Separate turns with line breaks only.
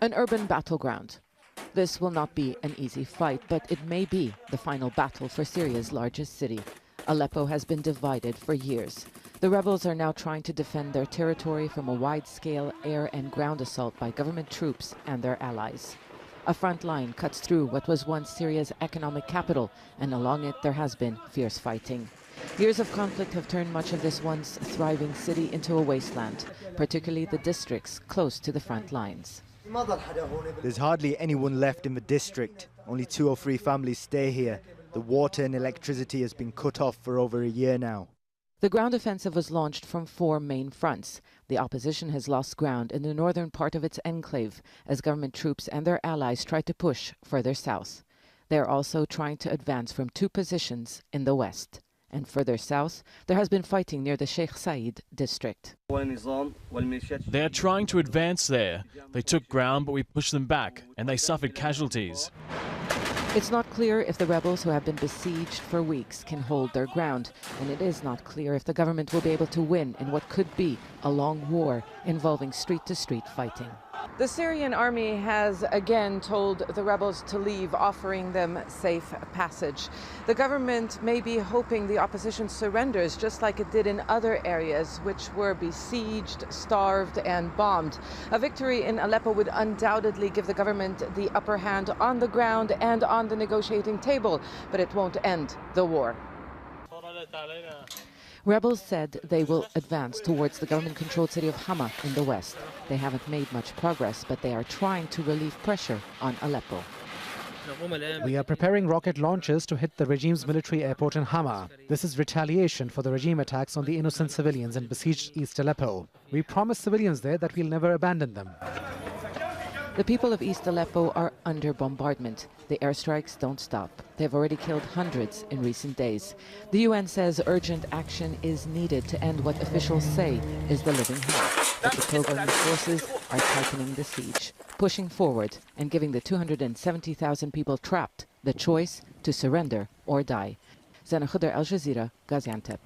An urban battleground. This will not be an easy fight, but it may be the final battle for Syria's largest city. Aleppo has been divided for years. The rebels are now trying to defend their territory from a wide-scale air and ground assault by government troops and their allies. A front line cuts through what was once Syria's economic capital, and along it there has been fierce fighting. Years of conflict have turned much of this once thriving city into a wasteland, particularly the districts close to the front lines.
There's hardly anyone left in the district. Only 2 or 3 families stay here. The water and electricity has been cut off for over a year now.
The ground offensive was launched from 4 main fronts. The opposition has lost ground in the northern part of its enclave as government troops and their allies try to push further south. They are also trying to advance from 2 positions in the west. And further south, there has been fighting near the Sheikh Said district.
They are trying to advance there. They took ground, but we pushed them back, and they suffered casualties.
It's not clear if the rebels who have been besieged for weeks can hold their ground, and it is not clear if the government will be able to win in what could be a long war involving street-to-street fighting. The Syrian army has again told the rebels to leave, offering them safe passage. The government may be hoping the opposition surrenders, just like it did in other areas which were besieged, starved and bombed. A victory in Aleppo would undoubtedly give the government the upper hand on the ground and on the negotiating table, but it won't end the war. Rebels said they will advance towards the government-controlled city of Hama in the west. They haven't made much progress, but they are trying to relieve pressure on Aleppo.
We are preparing rocket launches to hit the regime's military airport in Hama. This is retaliation for the regime attacks on the innocent civilians in besieged East Aleppo. We promise civilians there that we'll never abandon them.
The people of East Aleppo are under bombardment. The airstrikes don't stop. They've already killed hundreds in recent days. The UN says urgent action is needed to end what officials say is the living hell. But the Pilgrim forces are tightening the siege, pushing forward and giving the 270,000 people trapped the choice to surrender or die. Zana Khudr, Al Jazeera, Gaziantep.